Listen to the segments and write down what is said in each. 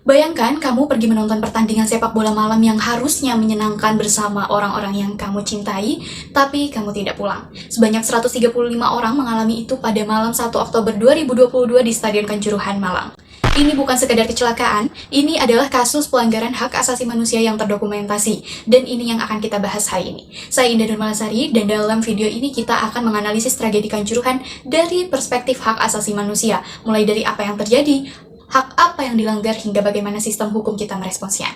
Bayangkan kamu pergi menonton pertandingan sepak bola malam yang harusnya menyenangkan bersama orang-orang yang kamu cintai, tapi kamu tidak pulang. Sebanyak 135 orang mengalami itu pada malam 1 Oktober 2022 di Stadion Kanjuruhan, Malang. Ini bukan sekedar kecelakaan, ini adalah kasus pelanggaran hak asasi manusia yang terdokumentasi, dan ini yang akan kita bahas hari ini. Saya Indah Nurmalasari, dan dalam video ini kita akan menganalisis tragedi Kanjuruhan dari perspektif hak asasi manusia, mulai dari apa yang terjadi, hak apa yang dilanggar, hingga bagaimana sistem hukum kita meresponsnya.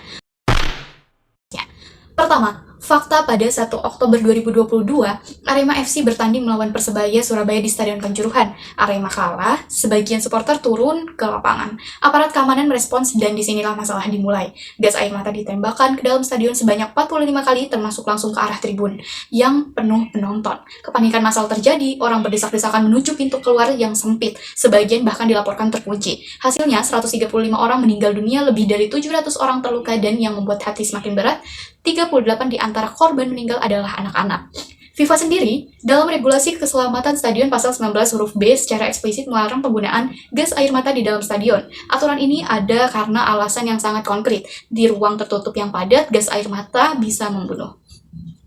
Pertama, fakta pada 1 Oktober 2022, Arema FC bertanding melawan Persebaya Surabaya di Stadion Kanjuruhan. Arema kalah, sebagian supporter turun ke lapangan. Aparat keamanan merespons dan disinilah masalah dimulai. Gas air mata ditembakkan ke dalam stadion sebanyak 45 kali, termasuk langsung ke arah tribun yang penuh penonton. Kepanikan massal terjadi, orang berdesak-desakan menuju pintu keluar yang sempit. Sebagian bahkan dilaporkan terkunci. Hasilnya, 135 orang meninggal dunia, lebih dari 700 orang terluka, dan yang membuat hati semakin berat, 38 di antara korban meninggal adalah anak-anak. FIFA sendiri, dalam regulasi keselamatan stadion pasal 19 huruf B secara eksplisit melarang penggunaan gas air mata di dalam stadion. Aturan ini ada karena alasan yang sangat konkret. Di ruang tertutup yang padat, gas air mata bisa membunuh.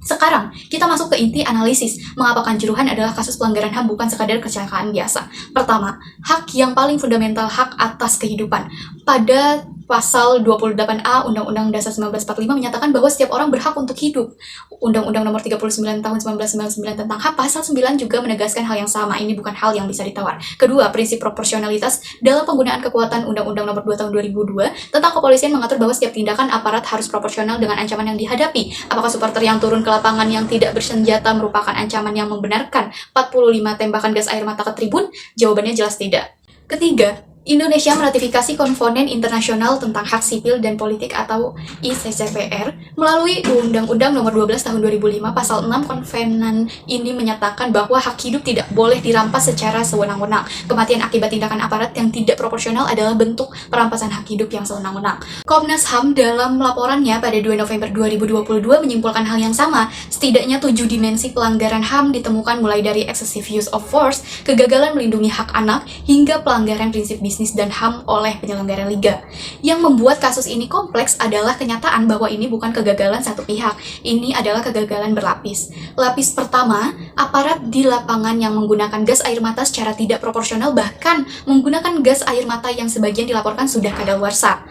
Sekarang, kita masuk ke inti analisis. Mengapa Kanjuruhan adalah kasus pelanggaran HAM bukan sekadar kecelakaan biasa? Pertama, hak yang paling fundamental, hak atas kehidupan. Pada Pasal 28A Undang-Undang Dasar 1945 menyatakan bahwa setiap orang berhak untuk hidup. Undang-Undang Nomor 39 Tahun 1999 tentang HAM Pasal 9 juga menegaskan hal yang sama. Ini bukan hal yang bisa ditawar. Kedua, prinsip proporsionalitas dalam penggunaan kekuatan. Undang-Undang Nomor 2 Tahun 2002 tentang kepolisian mengatur bahwa setiap tindakan aparat harus proporsional dengan ancaman yang dihadapi. Apakah supporter yang turun ke lapangan yang tidak bersenjata merupakan ancaman yang membenarkan 45 tembakan gas air mata ke tribun? Jawabannya jelas tidak. Ketiga, Indonesia meratifikasi Konvenen Internasional tentang Hak Sipil dan Politik atau ICCPR melalui Undang-Undang Nomor 12 Tahun 2005 Pasal 6. Konvenen ini menyatakan bahwa hak hidup tidak boleh dirampas secara sewenang-wenang. Kematian akibat tindakan aparat yang tidak proporsional adalah bentuk perampasan hak hidup yang sewenang-wenang. Komnas HAM dalam laporannya pada 2 November 2022 menyimpulkan hal yang sama. Setidaknya 7 dimensi pelanggaran HAM ditemukan, mulai dari excessive use of force, kegagalan melindungi hak anak, hingga pelanggaran prinsip bisnis dan HAM oleh penyelenggara liga. Yang membuat kasus ini kompleks adalah kenyataan bahwa ini bukan kegagalan satu pihak, ini adalah kegagalan berlapis. Lapis pertama, aparat di lapangan yang menggunakan gas air mata secara tidak proporsional, bahkan menggunakan gas air mata yang sebagian dilaporkan sudah kadaluarsa.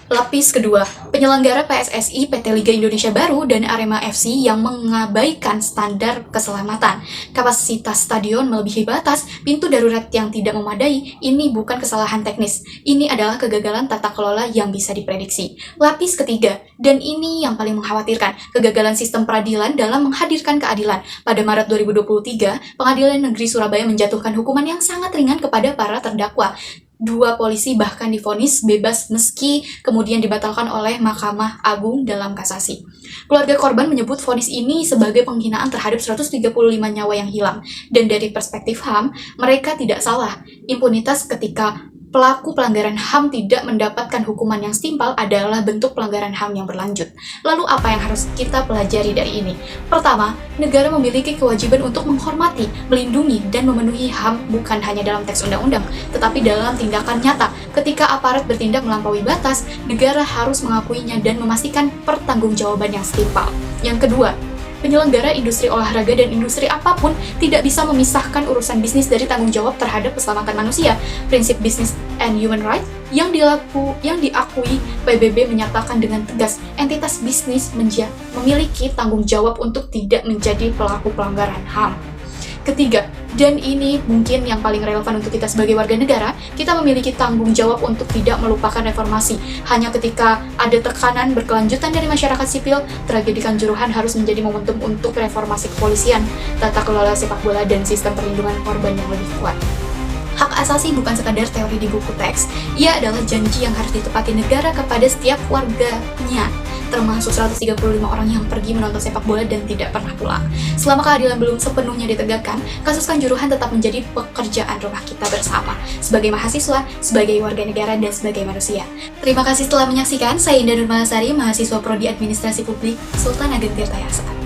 Lapis kedua, penyelenggara PSSI, PT Liga Indonesia Baru, dan Arema FC yang mengabaikan standar keselamatan. Kapasitas stadion melebihi batas, pintu darurat yang tidak memadai. Ini bukan kesalahan teknis, ini adalah kegagalan tata kelola yang bisa diprediksi. Lapis ketiga, dan ini yang paling mengkhawatirkan, kegagalan sistem peradilan dalam menghadirkan keadilan. Pada Maret 2023, Pengadilan Negeri Surabaya menjatuhkan hukuman yang sangat ringan kepada para terdakwa. 2 polisi bahkan divonis bebas meski kemudian dibatalkan oleh Mahkamah Agung dalam kasasi. Keluarga korban menyebut vonis ini sebagai penghinaan terhadap 135 nyawa yang hilang. Dan dari perspektif HAM, mereka tidak salah. Impunitas ketika pelaku pelanggaran HAM tidak mendapatkan hukuman yang setimpal adalah bentuk pelanggaran HAM yang berlanjut. Lalu apa yang harus kita pelajari dari ini? Pertama, negara memiliki kewajiban untuk menghormati, melindungi, dan memenuhi HAM bukan hanya dalam teks undang-undang, tetapi dalam tindakan nyata. Ketika aparat bertindak melampaui batas, negara harus mengakuinya dan memastikan pertanggungjawaban yang setimpal. Yang kedua, penyelenggara industri olahraga dan industri apapun tidak bisa memisahkan urusan bisnis dari tanggung jawab terhadap keselamatan manusia. Prinsip Business and Human Rights yang diakui PBB menyatakan dengan tegas, entitas bisnis memiliki tanggung jawab untuk tidak menjadi pelaku pelanggaran HAM. Ketiga, dan ini mungkin yang paling relevan untuk kita sebagai warga negara, kita memiliki tanggung jawab untuk tidak melupakan reformasi. Hanya ketika ada tekanan berkelanjutan dari masyarakat sipil, tragedi Kanjuruhan harus menjadi momentum untuk reformasi kepolisian, tata kelola sepak bola, dan sistem perlindungan korban yang lebih kuat. Hak asasi bukan sekadar teori di buku teks, ia adalah janji yang harus ditepati negara kepada setiap warganya, termasuk 135 orang yang pergi menonton sepak bola dan tidak pernah pulang. Selama keadilan belum sepenuhnya ditegakkan, kasus Kanjuruhan tetap menjadi pekerjaan rumah kita bersama, sebagai mahasiswa, sebagai warga negara, dan sebagai manusia. Terima kasih telah menyaksikan. Saya Indah Nurmalasari, mahasiswa Prodi Administrasi Publik, Sultan Ageng Tirta Yasa.